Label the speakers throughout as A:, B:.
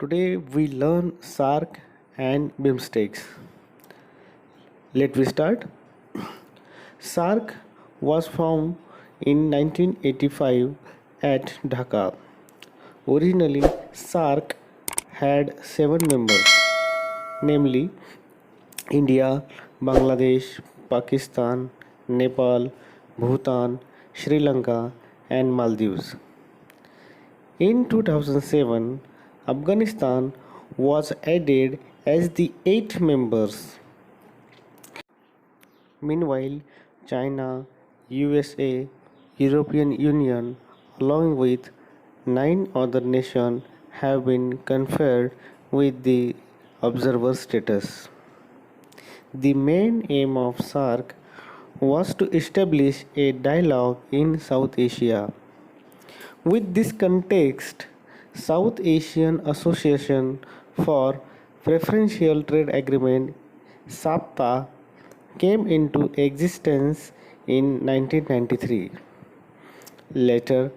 A: Today we learn SARC and BIMSTECs. Let we start. SARC was formed in 1985 at Dhaka. Originally, SARC had 7 members, namely India, Bangladesh, Pakistan, Nepal, Bhutan, Sri Lanka, and Maldives. In 2007, Afghanistan was added as the 8 members. Meanwhile, China, USA, European Union, along with 9 other nations, have been conferred with the observer status. The main aim of SARC was to establish a dialogue in South Asia. With this context, South Asian Association for Preferential Trade Agreement (SAPTA) came into existence in 1993. Later,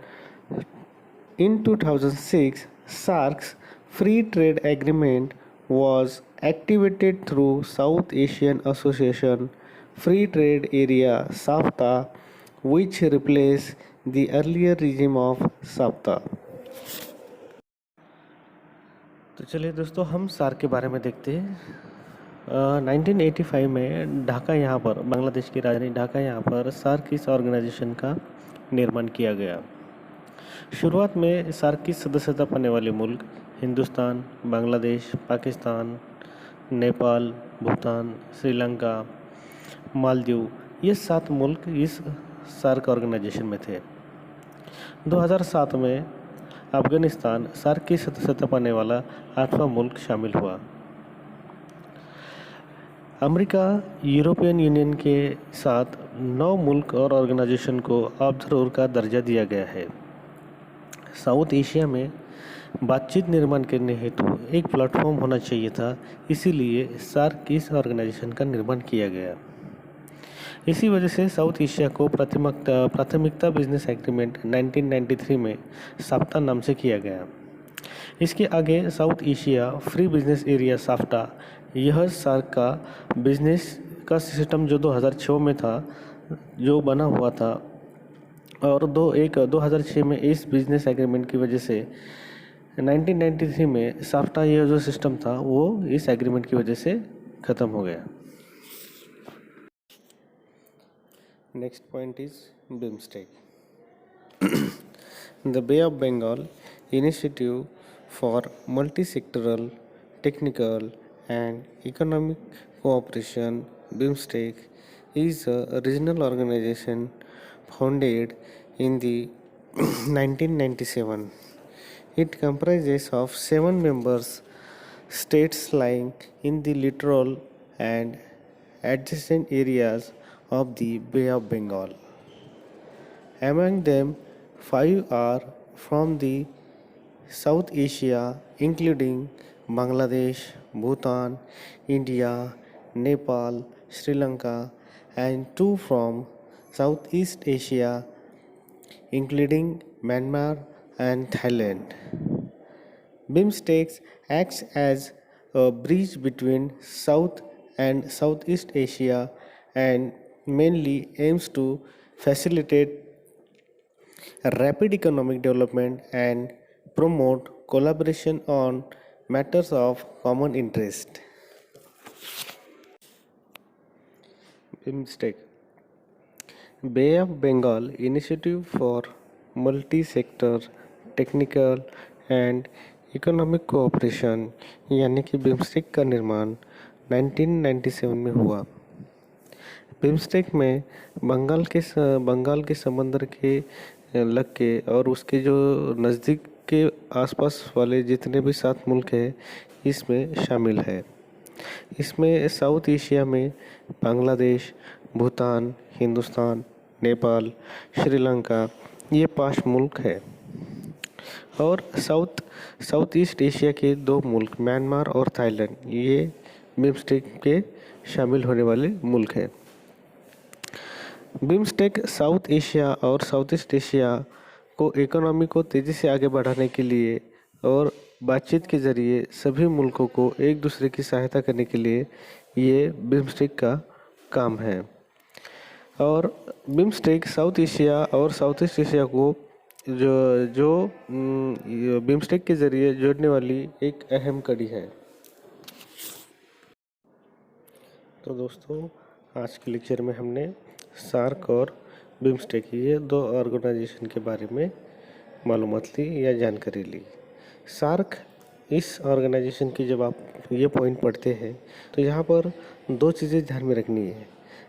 A: in 2006, SARC's Free Trade Agreement was activated through South Asian Association Free Trade Area (SAFTA), which replaced the earlier regime of SAPTA. तो चलिए दोस्तों, हम SAARC के बारे में देखते हैं। 1985 में ढाका यहाँ पर, बांग्लादेश की राजधानी ढाका यहाँ पर सार्क इस ऑर्गेनाइजेशन का निर्माण किया गया। शुरुआत में सार्क की सदस्यता पाने वाले मुल्क हिंदुस्तान, बांग्लादेश, पाकिस्तान, नेपाल, भूटान, श्रीलंका, मालदीव, ये 7 मुल्क इस सार्क ऑर्गेनाइजेशन में थे। 2007 में अफगानिस्तान सार्क की सदस्यता पाने वाला 8वां मुल्क शामिल हुआ। अमेरिका, यूरोपियन यूनियन के साथ 9 मुल्क और ऑर्गेनाइजेशन को ऑब्जर्वर का दर्जा दिया गया है। साउथ एशिया में बातचीत निर्माण करने हेतु एक प्लेटफॉर्म होना चाहिए था, इसीलिए सार्क इस ऑर्गेनाइजेशन का निर्माण किया गया। इसी वजह से साउथ एशिया को प्राथमिकता बिजनेस एग्रीमेंट 1993 में साफ्टा नाम से किया गया। इसके आगे south Asia free business area SAFTA, यह सार्क का बिजनेस का सिस्टम जो 2006 में था, जो बना हुआ था, और 2006 में इस बिजनेस एग्रीमेंट की वजह से 1993 में साफ्टा यह जो सिस्टम था वो इस एग्रीमेंट की वजह से ख़त्म हो गया। Next point is BIMSTEC. The Bay of Bengal Initiative for Multi-Sectoral, Technical and Economic Cooperation (BIMSTEC) is a regional organization founded in the 1997. It comprises of 7 member states lying in the littoral and adjacent areas of the Bay of Bengal. Among them, 5 are from the South Asia, including Bangladesh, Bhutan, India, Nepal, Sri Lanka, and 2 from Southeast Asia, including Myanmar and Thailand. BIMSTEC acts as a bridge between South and Southeast Asia and mainly aims to facilitate rapid economic development and promote collaboration on matters of common interest. BIMSTEC, Bay of Bengal Initiative for Multi-Sector, Technical and Economic Cooperation यानी कि BIMSTEC का निर्माण 1997 में हुआ। BIMSTEC में बंगाल के समंदर के लग के और उसके जो नज़दीक के आसपास वाले जितने भी 7 मुल्क हैं इसमें शामिल है। इसमें साउथ एशिया में बांग्लादेश, भूटान, हिंदुस्तान, नेपाल, श्रीलंका, ये 5 मुल्क है। और साउथ ईस्ट एशिया के 2 मुल्क म्यांमार और थाईलैंड, ये बिम्स्टेक के शामिल होने वाले मुल्क हैं। बिम्स्टेक साउथ एशिया और साउथ ईस्ट एशिया को इकोनॉमी को तेज़ी से आगे बढ़ाने के लिए और बातचीत के ज़रिए सभी मुल्कों को एक दूसरे की सहायता करने के लिए ये बिम्स्टेक का काम है। और बिम्स्टेक साउथ एशिया और साउथ ईस्ट एशिया को जो जो बिम्स्टेक के ज़रिए जोड़ने वाली एक अहम कड़ी है। तो दोस्तों, आज के लेक्चर में हमने सार्क और बिम्स्टेक ये दो ऑर्गेनाइजेशन के बारे में मालूमात ली या जानकारी ली। सार्क इस ऑर्गेनाइजेशन की जब आप ये पॉइंट पढ़ते हैं तो यहाँ पर दो चीज़ें ध्यान में रखनी है।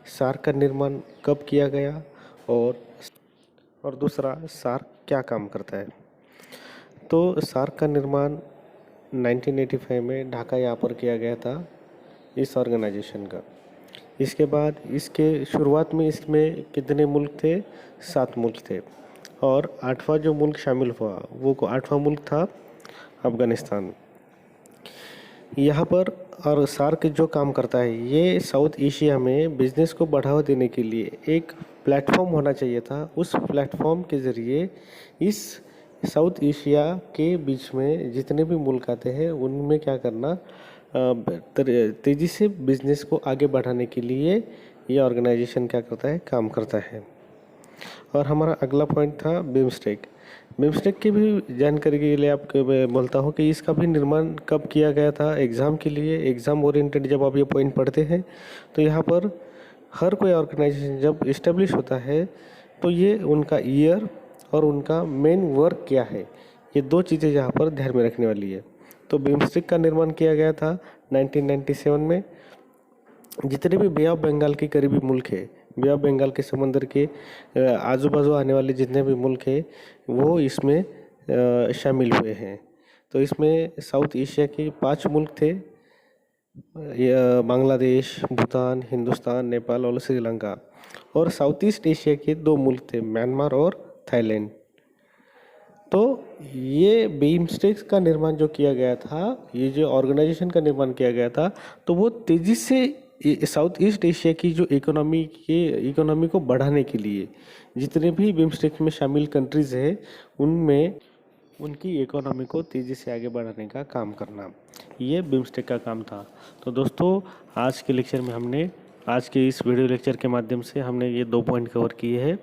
A: सार्क का निर्माण कब किया गया और दूसरा सार्क क्या काम करता है। तो सार्क का निर्माण 1985 में ढाका यहाँ पर किया गया था इस ऑर्गेनाइजेशन का। इसके बाद इसके शुरुआत में इसमें कितने मुल्क थे? 7 मुल्क थे और 8वां जो मुल्क शामिल हुआ वो 8वां मुल्क था अफ़गानिस्तान। यहाँ पर और सार्क जो काम करता है, ये साउथ एशिया में बिजनेस को बढ़ावा देने के लिए एक प्लेटफॉर्म होना चाहिए था। उस प्लेटफॉर्म के ज़रिए इस साउथ एशिया के बीच में जितने भी मुल्क आते हैं उनमें क्या करना, तेज़ी से बिजनेस को आगे बढ़ाने के लिए ये ऑर्गेनाइजेशन क्या करता है, काम करता है। और हमारा अगला पॉइंट था बिम्स्टेक। बिम्स्टेक की भी जानकारी के लिए आपको मैं बोलता हूँ कि इसका भी निर्माण कब किया गया था। एग्ज़ाम के लिए, एग्ज़ाम ओरिएंटेड जब आप ये पॉइंट पढ़ते हैं तो यहाँ पर हर कोई ऑर्गेनाइजेशन जब इस्टेब्लिश होता है तो ये उनका ईयर और उनका मेन वर्क क्या है, ये दो चीज़ें यहाँ पर ध्यान में रखने वाली है। तो बिम्स्टेक का निर्माण किया गया था 1997 में। जितने भी बे ऑफ बंगाल के करीबी मुल्क है, बे ऑफ बंगाल के समंदर के आजू बाजू आने वाले जितने भी मुल्क हैं वो इसमें शामिल हुए हैं। तो इसमें साउथ एशिया के 5 मुल्क थे, बांग्लादेश, भूटान, हिंदुस्तान, नेपाल और श्रीलंका। और साउथ ईस्ट एशिया के 2 मुल्क थे, म्यांमार और थाईलैंड। तो ये बिम्स्टेक का निर्माण जो किया गया था, ये जो ऑर्गेनाइजेशन का निर्माण किया गया था, तो वो तेज़ी से साउथ ईस्ट एशिया की जो इकोनॉमी को बढ़ाने के लिए जितने भी बिम्स्टेक में शामिल कंट्रीज़ हैं उनमें उनकी इकोनॉमी को तेज़ी से आगे बढ़ाने का काम करना, ये बिम्स्टेक का काम था। तो दोस्तों, आज के लेक्चर में हमने, आज के इस वीडियो लेक्चर के माध्यम से हमने ये 2 पॉइंट कवर किए हैं।